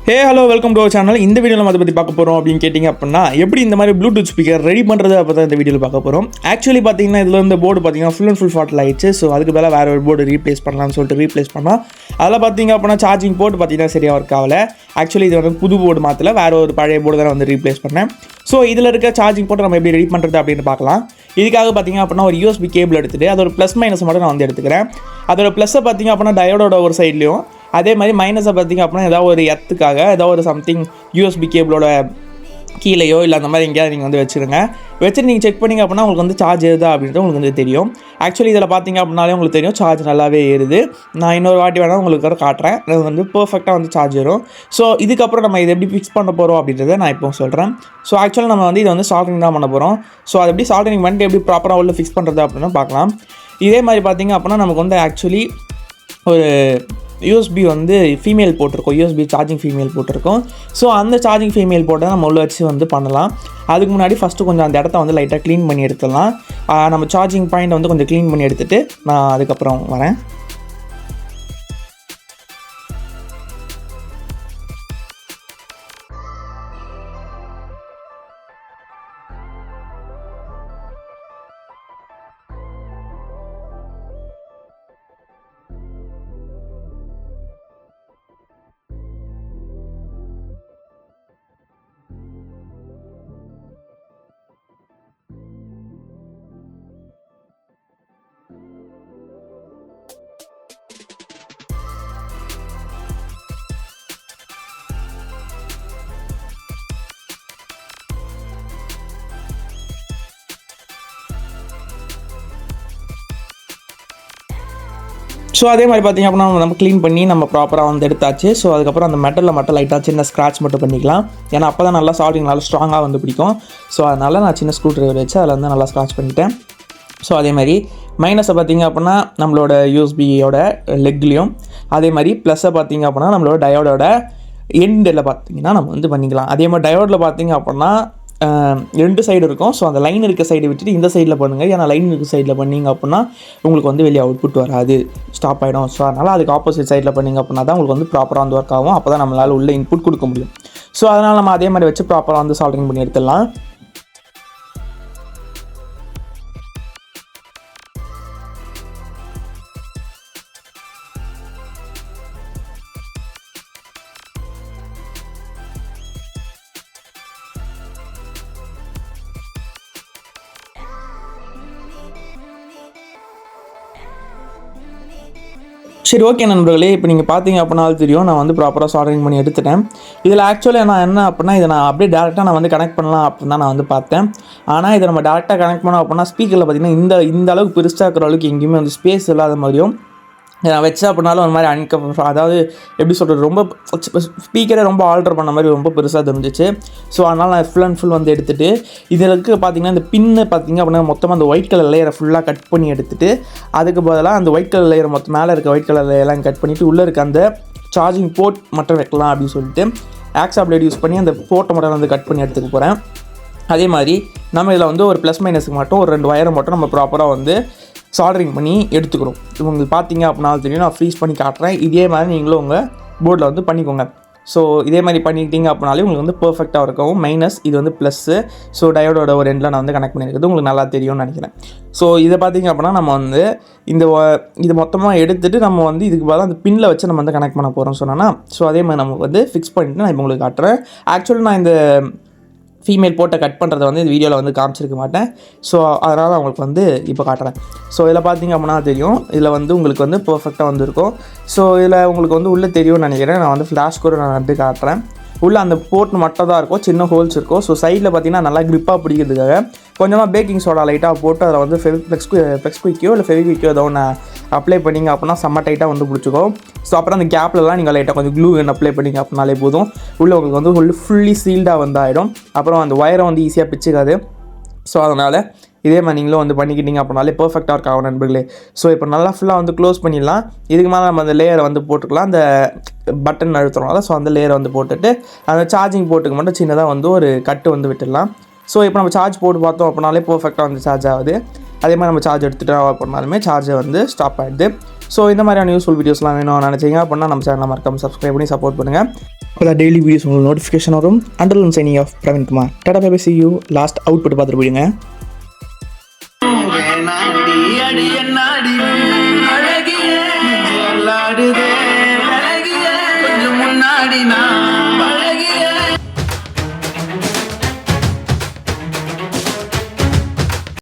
Hello welcome to our channel. இந்த வீடியோவில் நம்ம அதை பற்றி பார்க்க போகிறோம் அப்படின்னு கேட்டிங்க அப்படின்னா, எப்படி இந்த மாதிரி ப்ளூடூத் ஸ்பீக்கர் ரெடி பண்ணுறது அப்போ தான் இந்த வீடியோவில் பார்க்க போகிறோம். ஆக்சுவலி பார்த்தீங்கன்னா இதில் வந்து போர்டு பார்த்தீங்கன்னா ஃபுல் அண்ட் ஃபுல் ஃபாட்டில் ஆயிடுச்சு. ஸோ அதுக்கு பதிலாக வேறு ஒரு போர்டு ரீப்ளேஸ் பண்ணலாம்னு சொல்லிட்டு ரீப்ளேஸ் பண்ணால் அதில் பார்த்தீங்க அப்படின்னா சார்ஜிங் போர்டு பார்த்தீங்கன்னா சரியாக ஒர்க் ஆகலை. ஆக்சுவலி இது வந்து புது போர்டு மாற்றல, வேறு ஒரு பழைய போர்டு தான் வந்து ரீப்ளேஸ் பண்ணேன். ஸோ இதில் இருக்க சார்ஜிங் போர்டு நம்ம எப்படி ரெடி பண்ணுறது அப்படின்னு பார்க்கலாம். இதுக்காக பார்த்தீங்க அப்படின்னா ஒரு யூஎஸ்பி கேபிள் எடுத்துகிட்டு அதோட ப்ளஸ் மைனஸ் மட்டும் நான் வந்து எடுத்துக்கிறேன். அதோட ப்ளஸ்ஸை பார்த்தீங்க அப்படின்னா டயோடோட ஒரு சைட்லையும், அதே மாதிரி மைனஸை பார்த்திங்க அப்படின்னா ஏதாவது ஒரு எத்துக்காக ஏதாவது ஒரு சம்திங் யூஎஸ்பி கேபிளோட கீழேயோ இல்லை அந்த மாதிரி எங்கேயாவது நீங்கள் வந்து வச்சுருங்க. வச்சுட்டு நீங்கள் செக் பண்ணிங்க அப்படின்னா உங்களுக்கு வந்து சார்ஜ் ஏறுதா அப்படின்றது உங்களுக்கு வந்து தெரியும். ஆக்சுவலி இதில் பார்த்திங்க அப்படின்னாலே உங்களுக்கு தெரியும் சார்ஜ் நல்லாவே ஏறுது. நான் இன்னொரு வாட்டி வேணால் உங்களுக்கு காட்டுறேன். அது வந்து பர்ஃபெக்டாக வந்து சார்ஜ் ஏறும். ஸோ இதுக்கப்புறம் நம்ம இதை எப்படி ஃபிக்ஸ் பண்ண போகிறோம் அப்படின்றத நான் இப்போ சொல்கிறேன். ஸோ ஆக்சுவலாக நம்ம வந்து இதை வந்து சால்டரிங் தான் பண்ண போகிறோம். ஸோ அது எப்படி சால்டரிங் பண்ணிட்டு எப்படி ப்ராப்பராக உள்ள ஃபிக்ஸ் பண்ணுறது அப்படின்னு பார்க்கலாம். இதே மாதிரி பார்த்திங்க அப்படின்னா நமக்கு வந்து ஆக்சுவலி ஒரு யூஎஸ்பி வந்து ஃபீமேல் போட்டிருக்கோம், யூஎஸ்பி சார்ஜிங் ஃபீமேல் போட்டிருக்கோம். ஸோ அந்த சார்ஜிங் ஃபீமேல் போட்டால் நம்ம உள்ள வச்சு வந்து பண்ணலாம். அதுக்கு முன்னாடி ஃபஸ்ட்டு கொஞ்சம் அந்த இடத்த வந்து லைட்டாக க்ளீன் பண்ணி எடுத்துடலாம். நம்ம சார்ஜிங் பாயிண்ட் வந்து கொஞ்சம் க்ளீன் பண்ணி எடுத்துகிட்டு நான் அதுக்கப்புறம் வரேன். ஸோ அதே மாதிரி பார்த்திங்க அப்படின்னா நம்ம க்ளீன் பண்ணி நம்ம ப்ராப்பராக வந்து எடுத்தாச்சு. ஸோ அதுக்கப்புறம் அந்த மெட்டலில் மட்டும் லைட்டாக சின்ன ஸ்க்ராட்ச் மட்டும் பண்ணிக்கலாம். ஏன்னா அப்போ தான் நல்லா சால்டிங் நல்லா ஸ்ட்ராங்காக வந்து பிடிக்கும். ஸோ அதனால் நான் சின்ன ஸ்க்ரூ ட்ரைவர் வச்சு அதில் வந்து நல்லா ஸ்க்ராட்ச் பண்ணிட்டேன். ஸோ அதே மாதிரி மைனஸை பார்த்திங்க அப்படின்னா நம்மளோட யூஎஸ்பியோட லெக்லேயும், அதே மாதிரி ப்ளஸ்ஸை பார்த்திங்க அப்படின்னா நம்மளோட டயோடோட எண்டில் பார்த்திங்கன்னா நம்ம வந்து பண்ணிக்கலாம். அதே மாதிரி டயோடில் பார்த்திங்க அப்படின்னா 2 சைடு இருக்கும். ஸோ அந்த லைன் இருக்க சைடை விட்டுட்டு இந்த சைடில் பண்ணுங்கள். ஏன்னா லைன் இருக்க சைடில் பண்ணிங்க அப்படின்னா உங்களுக்கு வந்து வெளியே அவுட்புட் வராது, ஸ்டாப் ஆகிடும். ஸோ அதனால் அதுக்கு ஆப்போசிட் சைடில் பண்ணிங்க அப்படின்னா தான் உங்களுக்கு வந்து ப்ராப்பராக வந்து ஒர்க் ஆகும். அப்போ தான் நம்மளால் உள்ள இன்புட் கொடுக்க முடியும். ஸோ அதனால் நம்ம அதே மாதிரி வச்சு ப்ராப்பராக வந்து சால்டரிங் பண்ணி எடுத்துடலாம். சரி, ஓகே நண்பர்களே, இப்போ நீங்கள் பார்த்தீங்க அப்படின்னாலும் தெரியும் நான் வந்து ப்ராப்பராக சால்டரிங் பண்ணி எடுத்துட்டேன். இதில் ஆக்சுவலி நான் என்ன அப்படின்னா இதை நான் அப்படியே டேரெக்டாக நான் வந்து கனெக்ட் பண்ணலாம் அப்படின்னு தான் நான் வந்து பார்த்தேன். ஆனால் இதை நம்ம டேரெக்டாக கனெக்ட் பண்ணோம் அப்படின்னா ஸ்பீக்கரில் பார்த்திங்கன்னா இந்த அளவுக்கு பெருசாக இருக்கிற அளவுக்கு எங்கேயுமே வந்து ஸ்பேஸ் இல்லாத மாதிரியும் நான் வச்சா அப்படின்னாலும் ஒரு மாதிரி அதாவது எப்படி சொல்கிறது, ரொம்ப ஸ்பீக்கரை ரொம்ப ஆல்டர் பண்ண மாதிரி ரொம்ப பெருசாக தெரிஞ்சிச்சு. ஸோ அதனால் நான் ஃபுல் அண்ட் ஃபுல் வந்து எடுத்துகிட்டு இதில் பார்த்திங்கன்னா இந்த பின்னு பார்த்திங்க அப்படின்னா மொத்தமாக அந்த ஒயிட் கலர் லேயரை ஃபுல்லாக கட் பண்ணி எடுத்துகிட்டு அதுக்கு பதிலாக அந்த ஒயிட் கலர் லேயரை மொத்தம் மேலே இருக்க ஒயிட் கலர் லேயரெல்லாம் கட் பண்ணிவிட்டு உள்ளே இருக்க அந்த சார்ஜிங் போர்ட் மட்டும் வைக்கலாம் அப்படின்னு சொல்லிட்டு ஆக்ஸா பிளேட் யூஸ் பண்ணி அந்த போர்ட்டை மட்டும் வந்து கட் பண்ணி எடுத்துக்க போகிறேன். அதே மாதிரி நம்ம இதில் வந்து ஒரு ப்ளஸ் மைனஸுக்கு மட்டும் ஒரு 2 வயரை மட்டும் நம்ம ப்ராப்பராக வந்து சால்டரிங் பண்ணி எடுத்துக்கிறோம். உங்களுக்கு பார்த்தீங்க அப்படின்னா தெரியும், நான் ஃப்ரீஸ் பண்ணி காட்டுறேன். இதே மாதிரி நீங்களும் உங்கள் போர்டில் வந்து பண்ணிக்கோங்க. ஸோ இதே மாதிரி பண்ணிக்கிட்டீங்க அப்படின்னாலே உங்களுக்கு வந்து பர்ஃபெக்டாக இருக்கும். மைனஸ் இது வந்து ப்ளஸ்ஸு. ஸோ டயோடோட ஒரு எண்டில் நான் வந்து கனெக்ட் பண்ணியிருக்கிறது உங்களுக்கு நல்லா தெரியும்னு நினைக்கிறேன். ஸோ இதை பார்த்திங்க அப்படின்னா நம்ம வந்து இது மொத்தமாக எடுத்துகிட்டு நம்ம வந்து இதுக்கு பதிலாக அந்த பின்னில் வச்சு நம்ம வந்து கனெக்ட் பண்ண போகிறோம் சொன்னோன்னா. ஸோ அதே மாதிரி நம்ம வந்து ஃபிக்ஸ் பண்ணிவிட்டு நான் இப்போ உங்களுக்கு காட்டுறேன். ஆக்சுவலி நான் இந்த ஃபீமேல் போட்டை கட் பண்ணுறதை வந்து இந்த வீடியோவில் வந்து காமிச்சிருக்க மாட்டேன். ஸோ அதனால் அவங்களுக்கு வந்து இப்போ காட்டுறேன். ஸோ இதில் பார்த்திங்க அப்படின்னா தெரியும், இதில் வந்து உங்களுக்கு வந்து பர்ஃபெக்டாக வந்துருக்கும். ஸோ இதில் உங்களுக்கு வந்து உள்ளே தெரியும்னு நினைக்கிறேன். நான் வந்து ஃப்ளாஷ் கூட நான் வந்து காட்டுறேன். உள்ளே அந்த போர்ட் மட்டும் தான் இருக்கும், சின்ன ஹோல்ஸ் இருக்கும். ஸோ சைடில் பார்த்திங்கன்னா நல்லா க்ரிப்பாக பிடிக்கிறதுக்காக கொஞ்சமாக பேக்கிங் சோடா லைட்டாக போட்டு அதில் வந்து ஃப்ளெக்ஸ் குயிக்கோ இல்லை ஃபெவிக்விக்கோ ஏதோ ஒன்று அப்ளை பண்ணிங்க அப்படின்னா செம்ம டைட்டாக வந்து பிடிச்சிக்கும். ஸோ அப்புறம் அந்த கேப்லலாம் நீங்கள் லைட்டாக கொஞ்சம் க்ளூ அப்ளை பண்ணிங்க அப்படின்னாலே போதும். உள்ளே உங்களுக்கு வந்து ஃபுல்லி சீல்டாக வந்து ஆகிடும். அப்புறம் அந்த ஒயரை வந்து ஈஸியாக பிச்சுக்காது. ஸோ அதனால் இதே மாதிரி நீங்களும் வந்து பண்ணிக்கிட்டீங்க அப்படின்னாலே பர்ஃபெக்டாக இருக்காகும் நண்பர்களே. ஸோ இப்போ நல்லா ஃபுல்லாக வந்து க்ளோஸ் பண்ணிடலாம். இதுக்கு மேலே நம்ம அந்த லேயரை வந்து போட்டுக்கலாம். அந்த பட்டன் அழுத்துறோம்ல, ஸோ அந்த லேயரை வந்து போட்டுட்டு அந்த சார்ஜிங் போர்ட்டுக்கு மட்டும் சின்னதாக வந்து ஒரு கட்டு வந்து விட்டுடலாம். ஸோ இப்போ நம்ம சார்ஜ் போட்டு பார்த்தோம் அப்படின்னாலே பர்ஃபெக்டாக வந்து சார்ஜ் ஆகுது. அதே மாதிரி நம்ம சார்ஜ் எடுத்துகிட்டு பண்ணாலுமே சார்ஜை வந்து ஸ்டாப் ஆகிடுது. ஸோ இந்த மாதிரியான யூஸ்ஃபுல் வீடியோஸ்லாம் வேணும்னு நினச்சிங்க அப்படின்னா நம்ம சேனலை மறக்காம சப்ஸ்கிரைப் பண்ணி சப்போர்ட் பண்ணுங்கள். அப்போ தான் டெய்லி வீடியோஸ் உங்களுக்கு நோட்டிஃபிகேஷன் வரும். Under one signing off Praveen Kumar. Tata bye bye, see you. Last output பார்த்துட்டு போயிடுங்க. கொஞ்சம் முன்னாடி நான்